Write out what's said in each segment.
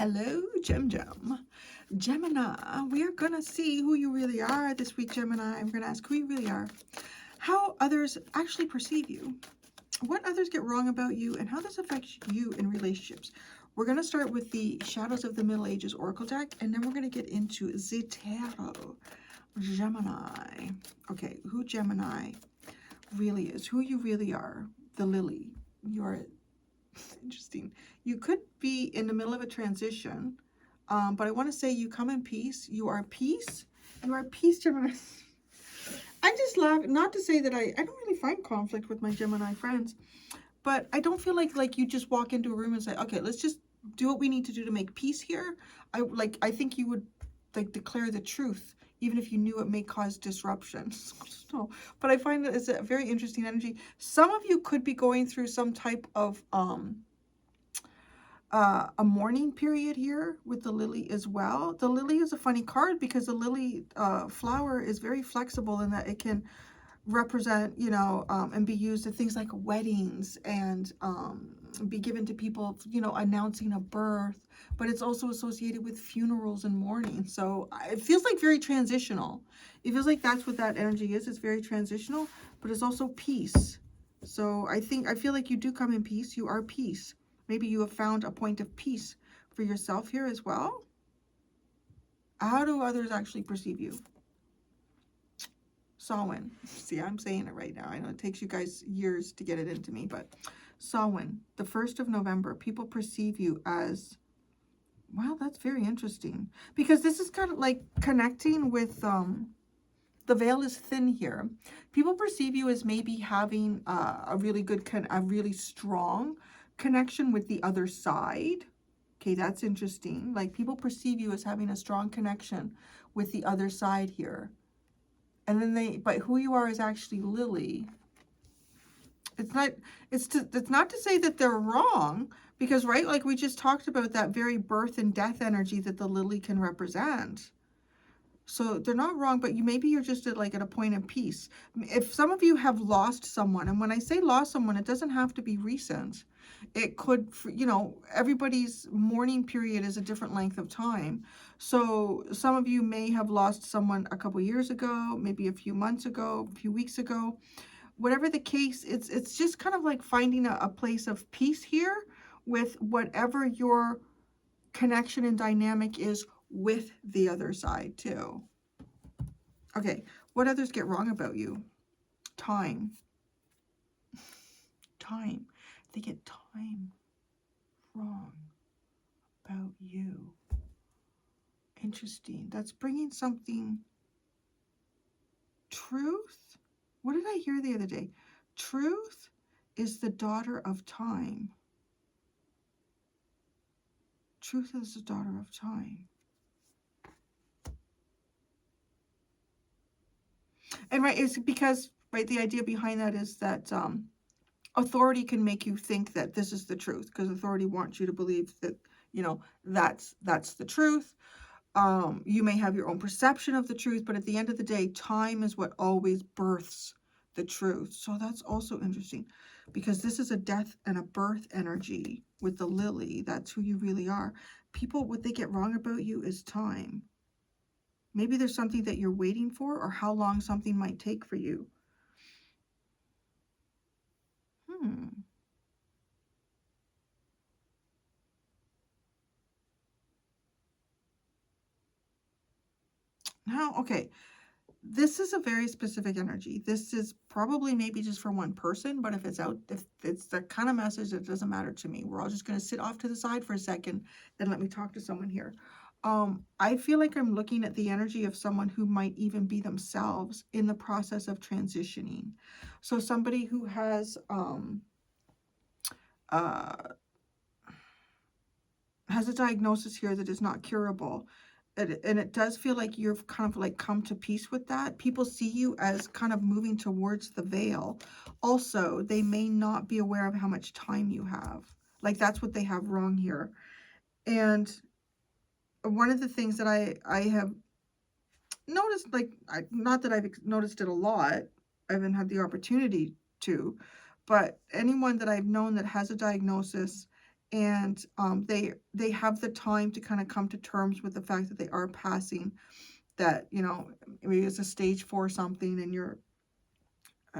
Hello, Gemini. We are going to see who you really are this week, Gemini. I'm going to ask who you really are, how others actually perceive you, what others get wrong about you, and how this affects you in relationships. We're going to start with the Shadows of the Middle Ages Oracle deck, and then we're going to get into the Tarot. Gemini. Okay, who Gemini really is, who you really are, the Lily. You're interesting. You could be in the middle of a transition, but I want to say you come in peace. You are peace. You are peace, Gemini. I just laugh. Not to say that I don't really find conflict with my Gemini friends, but I don't feel like you just walk into a room and say, okay, let's just do what we need to do to make peace here. I think you would declare the truth, even if you knew it may cause disruption. So, but I find that it's a very interesting energy. Some of you could be going through some type of a mourning period here with the lily as well. The lily is a funny card because the lily flower is very flexible in that it can represent, you know, and be used at things like weddings and be given to people, you know, announcing a birth, but it's also associated with funerals and mourning. So it feels like very transitional. It feels like that's what that energy is. It's very transitional, but it's also peace. So I feel like you do come in peace. You are peace. Maybe you have found a point of peace for yourself here as well. How do others actually perceive you? Samhain. See, I'm saying it right now. I know it takes you guys years to get it into me, but Samhain, the 1st of November, people perceive you as, wow, that's very interesting. Because this is kind of like connecting with, the veil is thin here. People perceive you as maybe having a really strong connection with the other side. Okay, that's interesting. Like people perceive you as having a strong connection with the other side here. And then but who you are is actually Lily. It's not to say that they're wrong, because right, like we just talked about that very birth and death energy that the lily can represent. So they're not wrong, but maybe you're just at a point of peace. If some of you have lost someone, and when I say lost someone, it doesn't have to be recent. It could, you know, everybody's mourning period is a different length of time. So some of you may have lost someone a couple years ago, maybe a few months ago, a few weeks ago. Whatever the case, it's just kind of like finding a place of peace here with whatever your connection and dynamic is with the other side too. Okay, what others get wrong about you? Time. Time. They get time wrong about you. Interesting. That's bringing something. Truth? What did I hear the other day? Truth is the daughter of time. Truth is the daughter of time. And right, it's because, right, the idea behind that is that authority can make you think that this is the truth, because authority wants you to believe that, you know, that's the truth. You may have your own perception of the truth, but at the end of the day, time is what always births the truth. So that's also interesting, because this is a death and a birth energy with the lily. That's who you really are. People, what they get wrong about you is time. Maybe there's something that you're waiting for, or how long something might take for you. Now, okay, this is a very specific energy. This is probably maybe just for one person, but if it's the kind of message that doesn't matter to me, we're all just going to sit off to the side for a second and let me talk to someone here. I feel like I'm looking at the energy of someone who might even be themselves in the process of transitioning. So somebody who has a diagnosis here that is not curable. And it does feel like you've kind of like come to peace with that. People see you as kind of moving towards the veil. Also, they may not be aware of how much time you have. Like that's what they have wrong here. And one of the things that I have noticed, like, not that I've noticed it a lot, I haven't had the opportunity to, but anyone that I've known that has a diagnosis and they have the time to kind of come to terms with the fact that they are passing, that, you know, maybe it's a stage 4 something, and you're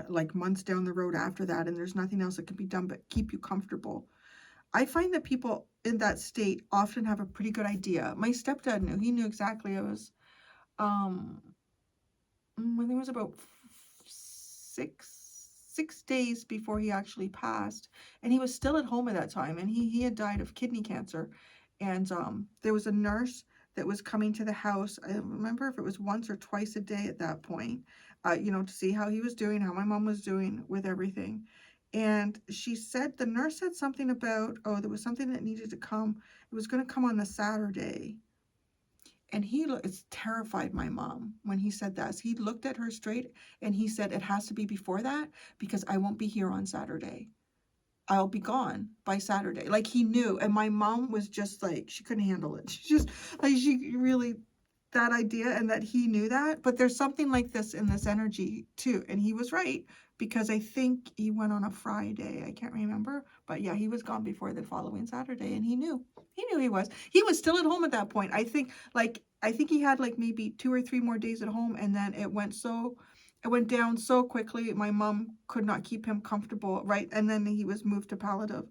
like months down the road after that, and there's nothing else that can be done but keep you comfortable. I find that people in that state often have a pretty good idea. My stepdad knew. He knew exactly. It was, I think it was about six days before he actually passed, and he was still at home at that time, and he had died of kidney cancer. And there was a nurse that was coming to the house. I don't remember if it was once or twice a day at that point, you know, to see how he was doing, how my mom was doing with everything. And she said, the nurse said something about, oh, there was something that needed to come. It was going to come on the Saturday. And it's terrified my mom when he said that. He looked at her straight and he said, it has to be before that because I won't be here on Saturday. I'll be gone by Saturday. Like, he knew. And my mom was just like, she couldn't handle it. She just, like, she really, that idea, and that he knew that. But there's something like this in this energy too. And he was right, because I think he went on a Friday. I can't remember. But yeah, he was gone before the following Saturday, and he knew. He knew he was. He was still at home at that point. I think he had like maybe 2 or 3 more days at home, and then it went down so quickly. My mom could not keep him comfortable, right? And then he was moved to palliative,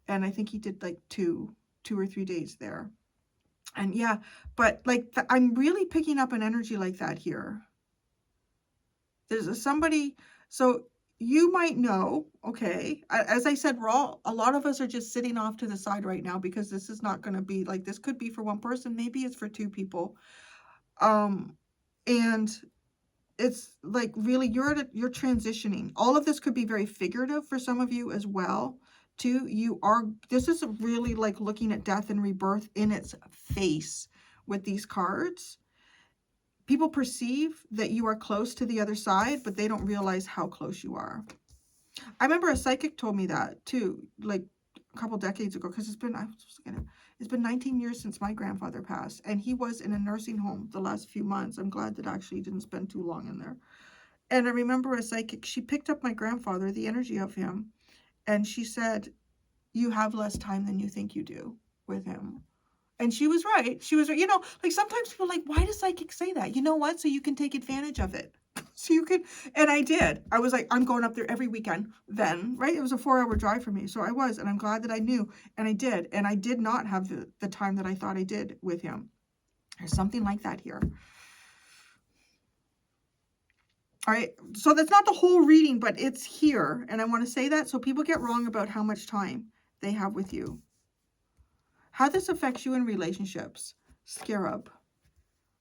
and I think he did like 2 or 3 days there. And yeah, but like I'm really picking up an energy like that here. There's somebody, so you might know, okay, as I said, a lot of us are just sitting off to the side right now, because this is not going to be like, this could be for one person, maybe it's for 2 people. And it's like, really, you're transitioning. All of this could be very figurative for some of you as well too. This is really like looking at death and rebirth in its face with these cards. People perceive that you are close to the other side, but they don't realize how close you are. I remember a psychic told me that too, like a couple decades ago, because it's been 19 years since my grandfather passed, and he was in a nursing home the last few months. I'm glad that I actually didn't spend too long in there. And I remember a psychic, she picked up my grandfather, the energy of him, and she said, you have less time than you think you do with him. And she was right. She was right. You know, like sometimes people are like, why does psychics say that? You know what? So you can take advantage of it. So you could, and I did. I was like, I'm going up there every weekend then, right? It was a 4-hour drive for me. So I was, and I'm glad that I knew, and I did. And I did not have the time that I thought I did with him. There's something like that here. All right, so that's not the whole reading, but it's here. And I want to say that so people get wrong about how much time they have with you. How this affects you in relationships. Scarab.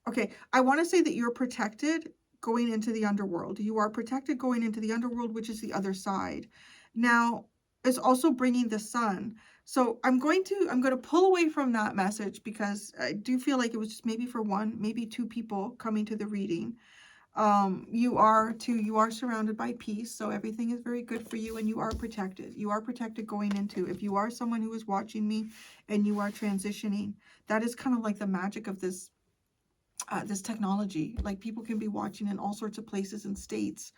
Okay, I want to say that you're protected going into the underworld. You are protected going into the underworld, which is the other side. Now, it's also bringing the sun. So I'm going to pull away from that message, because I do feel like it was just maybe for 1, maybe 2 people coming to the reading. You are surrounded by peace, so everything is very good for you, and you are protected. You are protected going into, if you are someone who is watching me and you are transitioning, that is kind of like the magic of this this technology. Like, people can be watching in all sorts of places and states.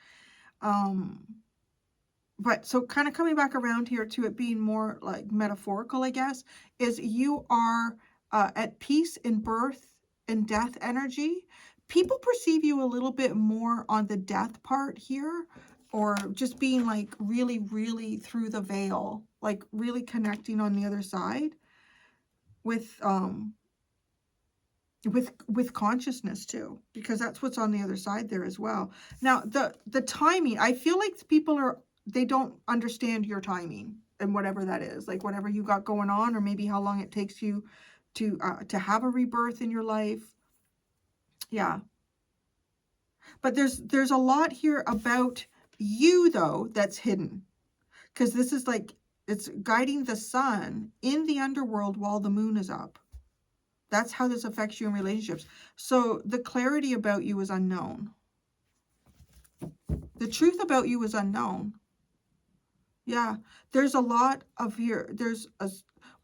But so kind of coming back around here to it being more like metaphorical, I guess, is you are at peace in birth and death energy. People perceive you a little bit more on the death part here, or just being like really, really through the veil, like really connecting on the other side with consciousness too, because that's what's on the other side there as well. Now, the timing, I feel like they don't understand your timing, and whatever that is, like whatever you got going on, or maybe how long it takes you to have a rebirth in your life. Yeah. But there's a lot here about you, though, that's hidden, because this is like, it's guiding the sun in the underworld while the moon is up. That's how this affects you in relationships. So the clarity about you is unknown. The truth about you is unknown. Yeah, there's a lot of here.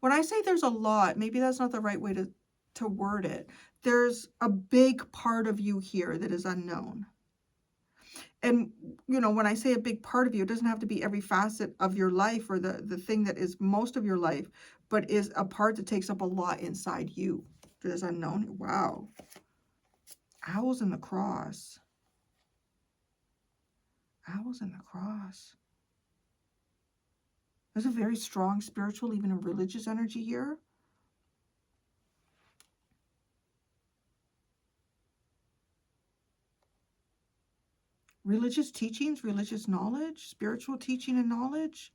When I say there's a lot, maybe that's not the right way to word it. There's a big part of you here that is unknown. And, you know, when I say a big part of you, it doesn't have to be every facet of your life or the thing that is most of your life. but is a part that takes up a lot inside you. There's unknown. Wow. Owls in the cross. Owls in the cross. There's a very strong spiritual, even a religious energy here. Religious teachings, religious knowledge, spiritual teaching and knowledge.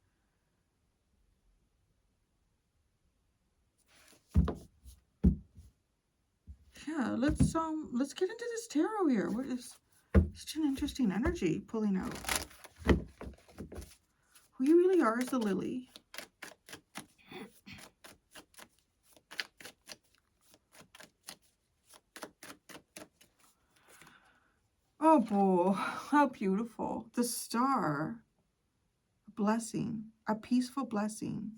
Yeah, let's get into this tarot here. What is such an interesting energy pulling out? Who you really are is the lily. Oh boy, how beautiful. The star. A blessing. A peaceful blessing.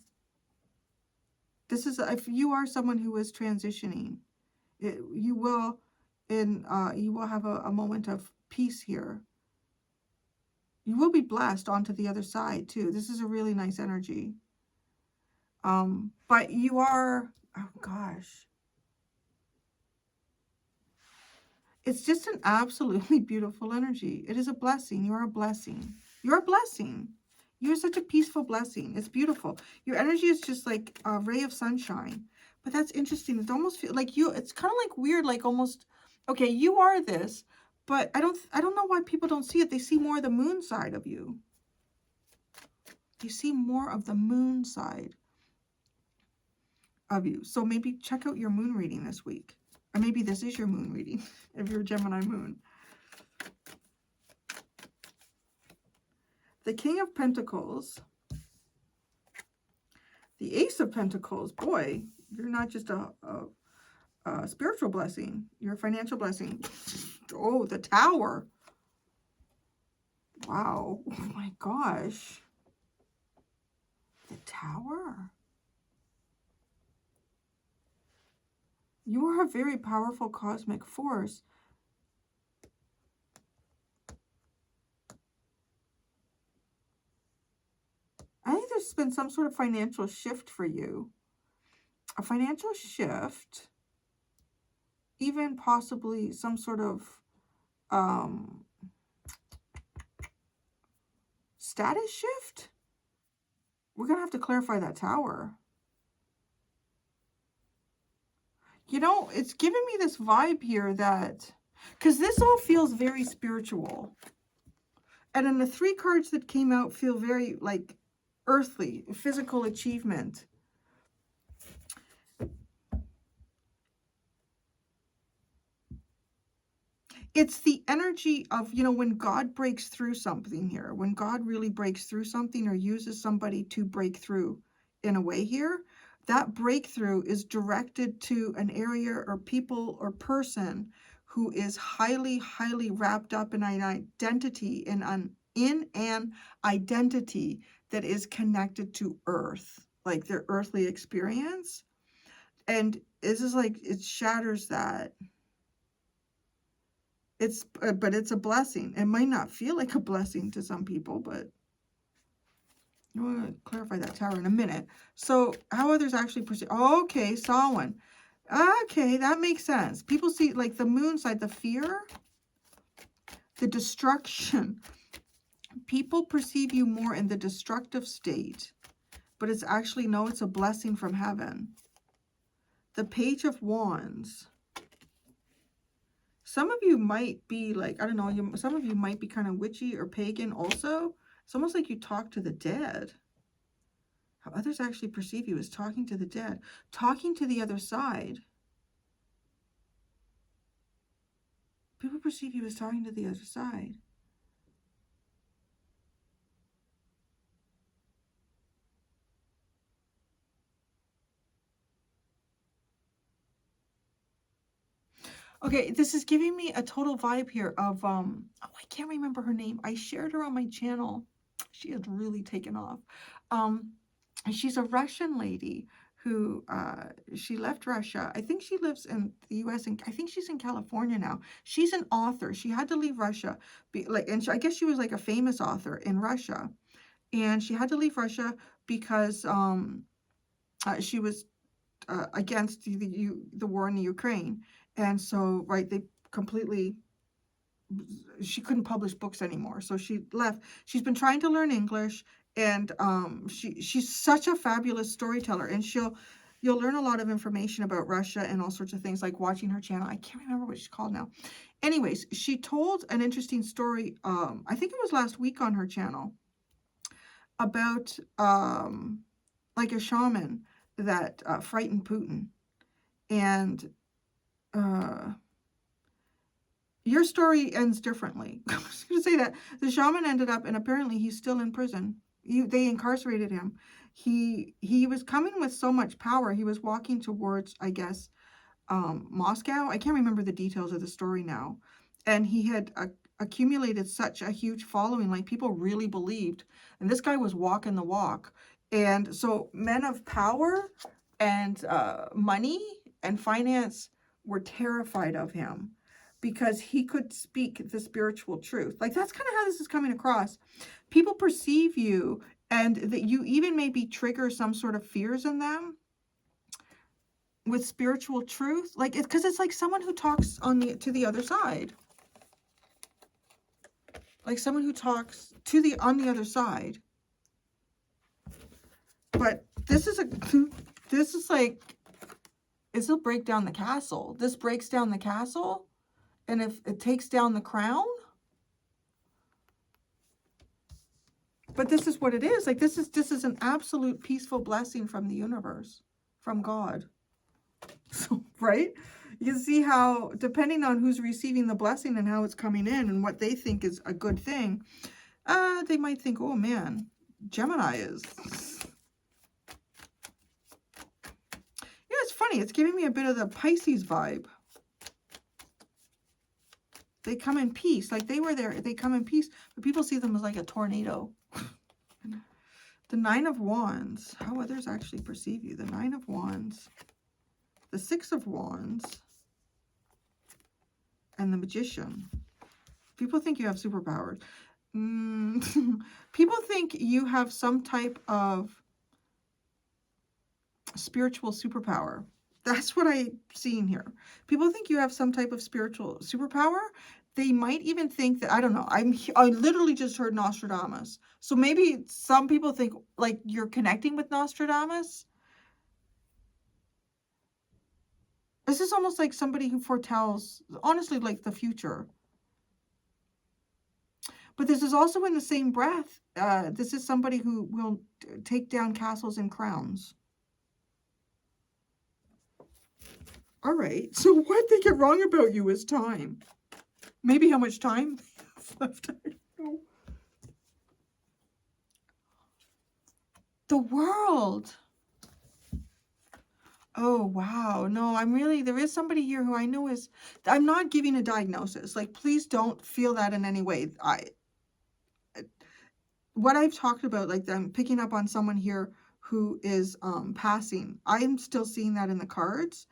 This is, if you are someone who is transitioning, you will have a moment of peace here. You will be blessed onto the other side too. This is a really nice energy. But you are, oh gosh. It's just an absolutely beautiful energy. It is a blessing. You are a blessing. You're a blessing. You're such a peaceful blessing. It's beautiful. Your energy is just like a ray of sunshine. But that's interesting. It almost feels like you, it's kind of like weird, like almost, okay, you are this, but I don't know why people don't see it. They see more of the moon side of you. They see more of the moon side of you. So maybe check out your moon reading this week. Or maybe this is your moon reading, if you're a Gemini moon. The King of Pentacles. The Ace of Pentacles. Boy, you're not just a spiritual blessing. You're a financial blessing. Oh, the Tower. Wow. Oh my gosh. The Tower. You are a very powerful cosmic force. I think there's been some sort of financial shift for you. A financial shift. Even possibly some sort of status shift. We're going to have to clarify that Tower. You know, it's giving me this vibe here that, because this all feels very spiritual. And then the 3 cards that came out feel very like earthly, physical achievement. It's the energy of, you know, when God breaks through something here, when God really breaks through something or uses somebody to break through in a way here, that breakthrough is directed to an area or people or person who is highly, highly wrapped up in an identity, in an identity that is connected to earth, like their earthly experience. And this is like, it shatters that. But it's a blessing. It might not feel like a blessing to some people, but I'm going to clarify that Tower in a minute. So how others actually perceive. Okay, saw one. Okay, that makes sense. People see like the moon side, the fear, the destruction. People perceive you more in the destructive state, but it's actually, no, it's a blessing from heaven. The Page of Wands. Some of you might be like, I don't know, some of you might be kind of witchy or pagan also. It's almost like you talk to the dead. How others actually perceive you as talking to the dead. Talking to the other side. People perceive you as talking to the other side. Okay, this is giving me a total vibe here of, oh, I can't remember her name. I shared her on my channel. She has really taken off. She's a Russian lady who, she left Russia. I think she lives in the US, and I think she's in California now. She's an author. She had to leave Russia, I guess she was like a famous author in Russia. And she had to leave Russia because, She was against the war in the Ukraine. And so, right, they completely, she couldn't publish books anymore. So she left. She's been trying to learn English, and she's such a fabulous storyteller, and you'll learn a lot of information about Russia and all sorts of things, like watching her channel. I can't remember what she's called now. Anyways, she told an interesting story, I think it was last week on her channel, about like a shaman that frightened Putin. And your story ends differently. I was going to say that the shaman ended up, and apparently he's still in prison. They incarcerated him. He was coming with so much power. He was walking towards, I guess, Moscow. I can't remember the details of the story now. And he had accumulated such a huge following, like people really believed. And this guy was walking the walk. And so men of power and money and finance were terrified of him because he could speak the spiritual truth. Like, that's kind of how this is coming across. People perceive you, and that you even maybe trigger some sort of fears in them with spiritual truth. Like, it's because it's like someone who talks to the other side. Like someone who talks on the other side. But this is like, this will break down the castle. This breaks down the castle. And if it takes down the crown. But this is what it is. Like, this is an absolute peaceful blessing from the universe, from God. So, right? You can see how, depending on who's receiving the blessing and how it's coming in and what they think is a good thing, they might think, oh man, Gemini is. Yeah, it's funny. It's giving me a bit of the Pisces vibe. They come in peace. Like, they were there. They come in peace. But people see them as like a tornado. The Nine of Wands. How others actually perceive you. The Nine of Wands. The Six of Wands. And the Magician. People think you have superpowers. People think you have some type of spiritual superpower. That's what I'm seeing here. People think you have some type of spiritual superpower. They might even think that, I don't know, I literally just heard Nostradamus. So maybe some people think like you're connecting with Nostradamus. This is almost like somebody who foretells, honestly, like the future. But this is also in the same breath. This is somebody who will take down castles and crowns. All right. So what they get wrong about you is time. Maybe how much time left. I don't know. The World. Oh, wow. No, there is somebody here who I know is, I'm not giving a diagnosis. Like, please don't feel that in any way. What I've talked about, like, I'm picking up on someone here who is passing. I'm still seeing that in the cards.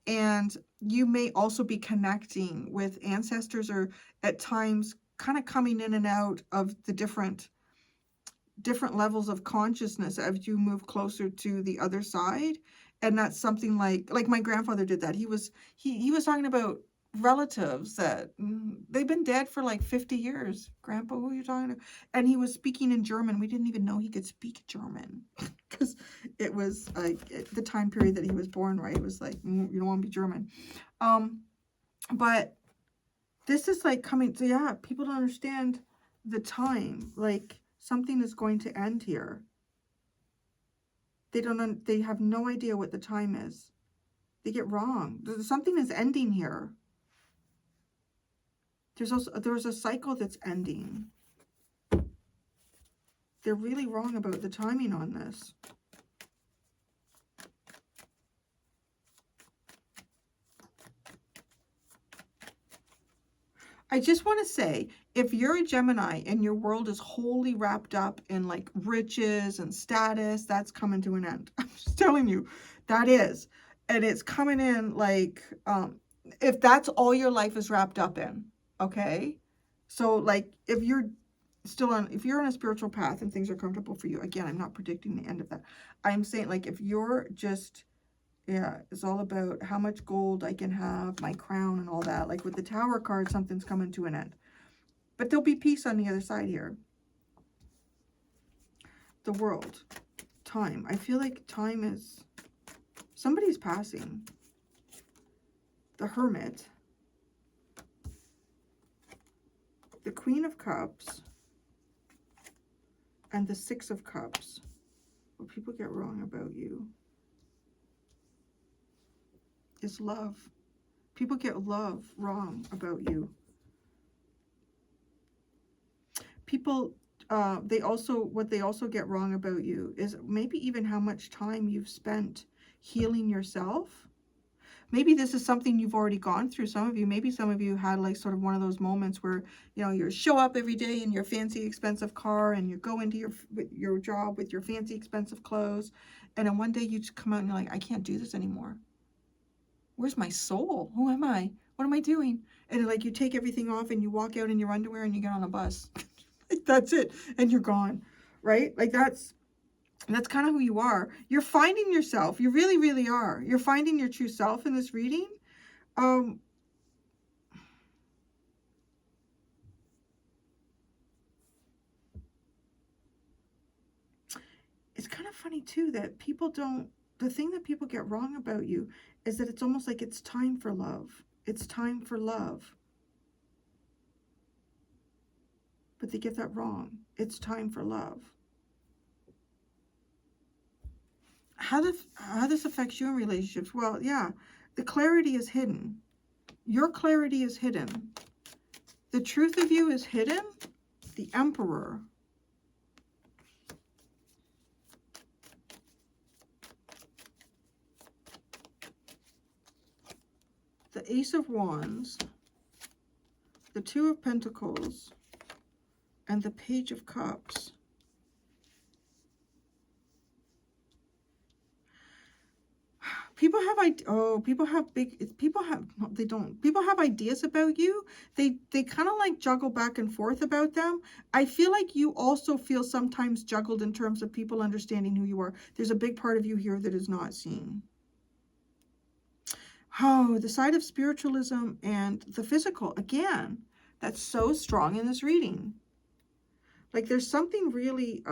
And you may also be connecting with ancestors, or at times kind of coming in and out of the different levels of consciousness as you move closer to the other side. And that's something like my grandfather did that. He was talking about relatives that they've been dead for like 50 years. Grandpa, who are you talking to? And he was speaking in German. We didn't even know he could speak German because it was like the time period that he was born, right? It was like, you don't want to be German. But this is like coming to, yeah, people don't understand the time. Like, something is going to end here. They have no idea what the time is. They get wrong. Something is ending here. There's a cycle that's ending. They're really wrong about the timing on this. I just want to say, if you're a Gemini and your world is wholly wrapped up in like riches and status, that's coming to an end. I'm just telling you, that is. And it's coming in like, if that's all your life is wrapped up in, okay? So like, if you're still on, if you're on a spiritual path and things are comfortable for you, again, I'm not predicting the end of that. I'm saying, like, if you're just, yeah, it's all about how much gold I can have, my crown and all that. Like with the Tower card, something's coming to an end. But there'll be peace on the other side here. The World. Time. I feel like time is, somebody's passing. The Hermit. The Queen of Cups. And the Six of Cups. What people get wrong about you is love. People get love wrong about you. People, what they also get wrong about you is maybe even how much time you've spent healing yourself. Maybe this is something you've already gone through. Maybe some of you had like sort of one of those moments where, you know, you show up every day in your fancy expensive car and you go into your job with your fancy expensive clothes. And then one day you just come out and you're like, I can't do this anymore. Where's my soul? Who am I? What am I doing? And like you take everything off and you walk out in your underwear and you get on a bus. That's it. And you're gone, right? Like that's kind of who you are. You're finding yourself. You really, really are. You're finding your true self in this reading. It's kind of funny too that the thing that people get wrong about you is that it's almost like it's time for love. It's time for love. But they get that wrong. It's time for love. How this affects you in relationships? Well, yeah, the clarity is hidden. Your clarity is hidden. The truth of you is hidden. The Emperor. The Ace of Wands. The Two of Pentacles. And the Page of Cups. People have ideas about you. They kind of like juggle back and forth about them. I feel like you also feel sometimes juggled in terms of people understanding who you are. There's a big part of you here that is not seen. Oh, the side of spiritualism and the physical, again, that's so strong in this reading. Like there's something really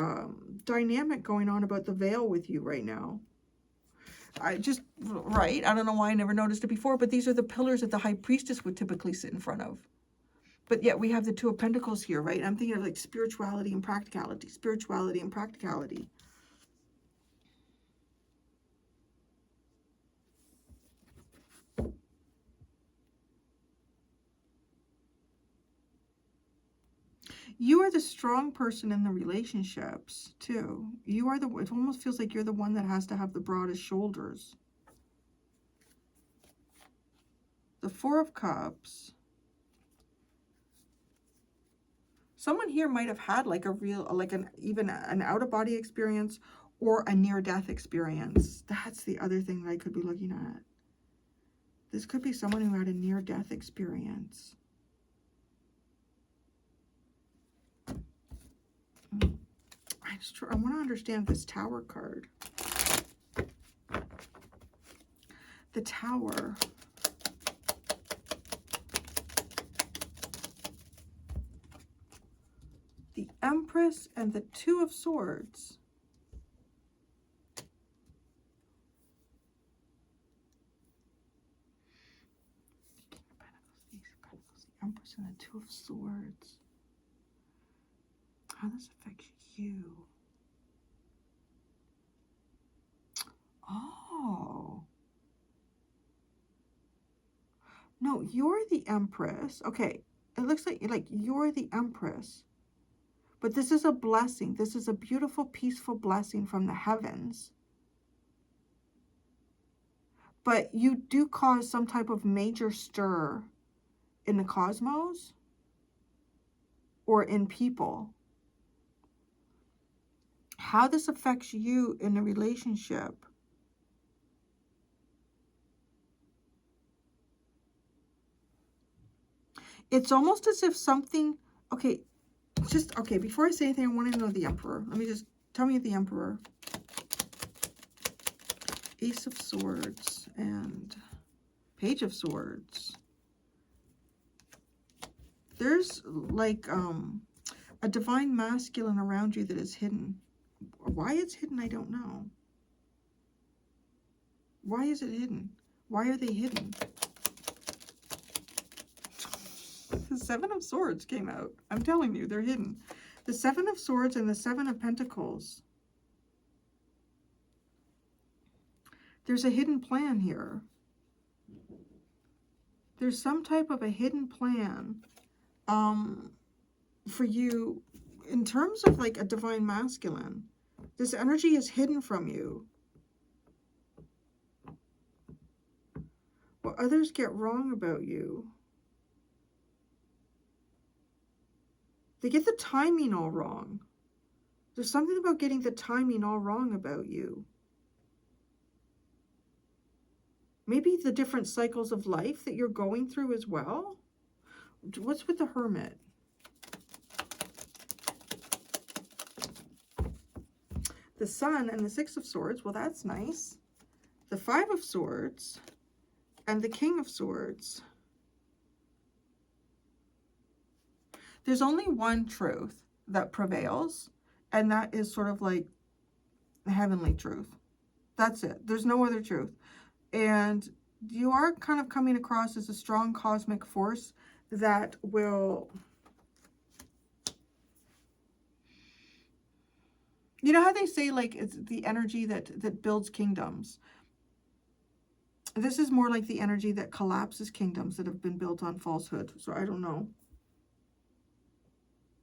dynamic going on about the veil with you right now. I don't know why I never noticed it before, but these are the pillars that the High Priestess would typically sit in front of. But yet we have the Two of Pentacles here, right? I'm thinking of like spirituality and practicality, spirituality and practicality. You are the strong person in the relationships, too. You are it almost feels like you're the one that has to have the broadest shoulders. The Four of Cups. Someone here might have had like even an out-of-body experience or a near-death experience. That's the other thing that I could be looking at. This could be someone who had a near-death experience. I want to understand this Tower card. The Tower. The Empress and the Two of Swords. The Empress and the Two of Swords. How this affects you. Oh. No, you're the Empress. Okay, it looks like you're the Empress. But this is a blessing. This is a beautiful, peaceful blessing from the heavens. But you do cause some type of major stir in the cosmos or in people. How this affects you in a relationship. It's almost as if something, okay, just, okay, before I say anything, I want to know the Emperor. Let me just, tell me the Emperor. Ace of Swords and Page of Swords. There's like a divine masculine around you that is hidden. Why it's hidden, I don't know. Why is it hidden? Why are they hidden? The Seven of Swords came out. I'm telling you, they're hidden. The Seven of Swords and the Seven of Pentacles. There's a hidden plan here. There's some type of a hidden plan for you in terms of like a divine masculine. This energy is hidden from you. What others get wrong about you. They get the timing all wrong. There's something about getting the timing all wrong about you. Maybe the different cycles of life that you're going through as well. What's with the Hermit? The Sun and the Six of Swords. Well, that's nice. The Five of Swords and the King of Swords. There's only one truth that prevails, and that is sort of like the heavenly truth. That's it. There's no other truth. And you are kind of coming across as a strong cosmic force that will, you know how they say like it's the energy that builds kingdoms. This is more like the energy that collapses kingdoms that have been built on falsehood. So I don't know.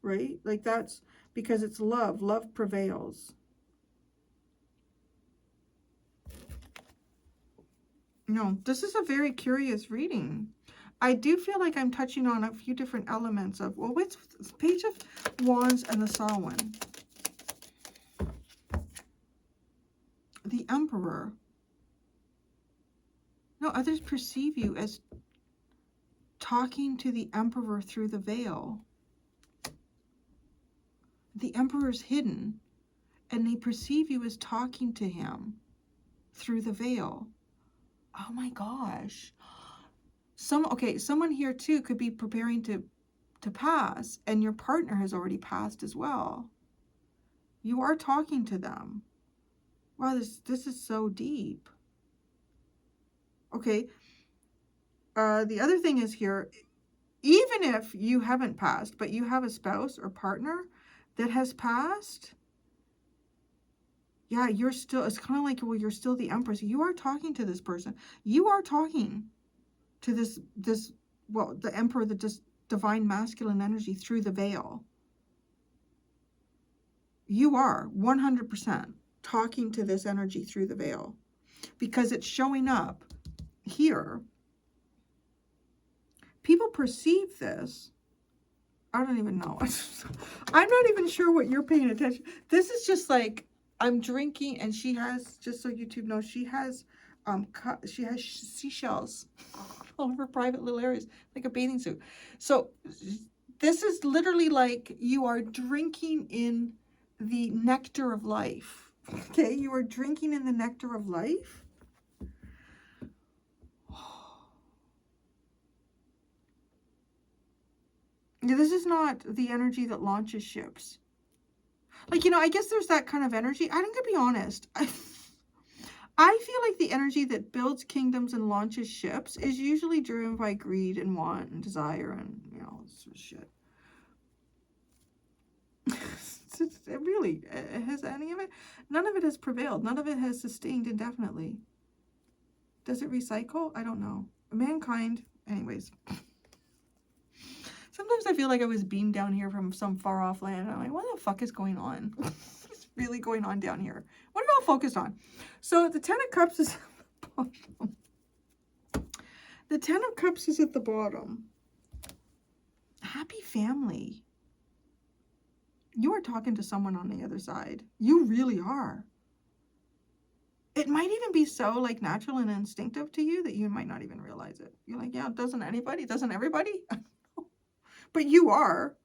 Right? Like that's because it's love. Love prevails. No, this is a very curious reading. I do feel like I'm touching on a few different elements of, well, what's Page of Wands and the Samhain? The Emperor. No, others perceive you as talking to the Emperor through the veil. The Emperor's hidden, and they perceive you as talking to him through the veil. Oh my gosh. Someone here too could be preparing to pass, and your partner has already passed as well. You are talking to them. Wow, this is so deep. Okay. The other thing is here, even if you haven't passed, but you have a spouse or partner that has passed, yeah, you're still, it's kind of like, well, you're still the Empress. You are talking to this person. You are talking to this, well, the Emperor, the divine masculine energy through the veil. You are 100% talking to this energy through the veil because it's showing up here. People perceive this. I don't even know. I'm not even sure what you're paying attention. This is just like, I'm drinking, and she has, just so YouTube knows, she has seashells all over private little areas, like a bathing suit. So this is literally like you are drinking in the nectar of life. Okay, you are drinking in the nectar of life. This is not the energy that launches ships. Like, you know, I guess there's that kind of energy. I'm going to be honest. I feel like the energy that builds kingdoms and launches ships is usually driven by greed and want and desire and, you know, this sort of shit. It really, has any of it? None of it has prevailed. None of it has sustained indefinitely. Does it recycle? I don't know. Mankind, anyways. Sometimes I feel like I was beamed down here from some far off land. I'm like, what the fuck is going on? What's really going on down here? What are you all focused on? So the Ten of Cups is at the bottom. The Ten of Cups is at the bottom. Happy family. You are talking to someone on the other side. You really are. It might even be so like natural and instinctive to you that you might not even realize it. You're like, yeah, doesn't anybody? Doesn't everybody? But you are.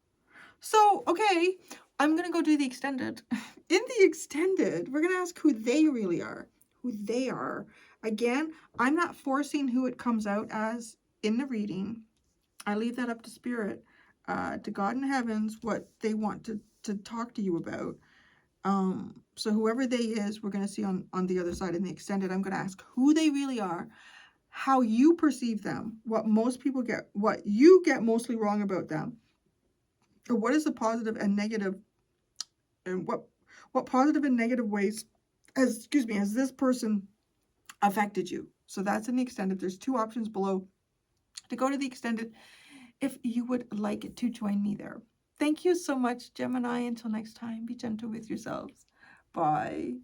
So, okay, I'm going to go do the extended. In the extended, we're going to ask who they really are. Who they are. Again, I'm not forcing who it comes out as in the reading. I leave that up to Spirit, to God in heavens, what they want to talk to you about. So whoever they is, we're going to see on the other side in the extended. I'm going to ask who they really are, how you perceive them, what most people get, what you get mostly wrong about them, or what is the positive and negative, and what positive and negative ways has this person affected you. So that's in the extended. There's 2 options below to go to the extended if you would like to join me there. Thank you so much, Gemini. Until next time, be gentle with yourselves. Bye.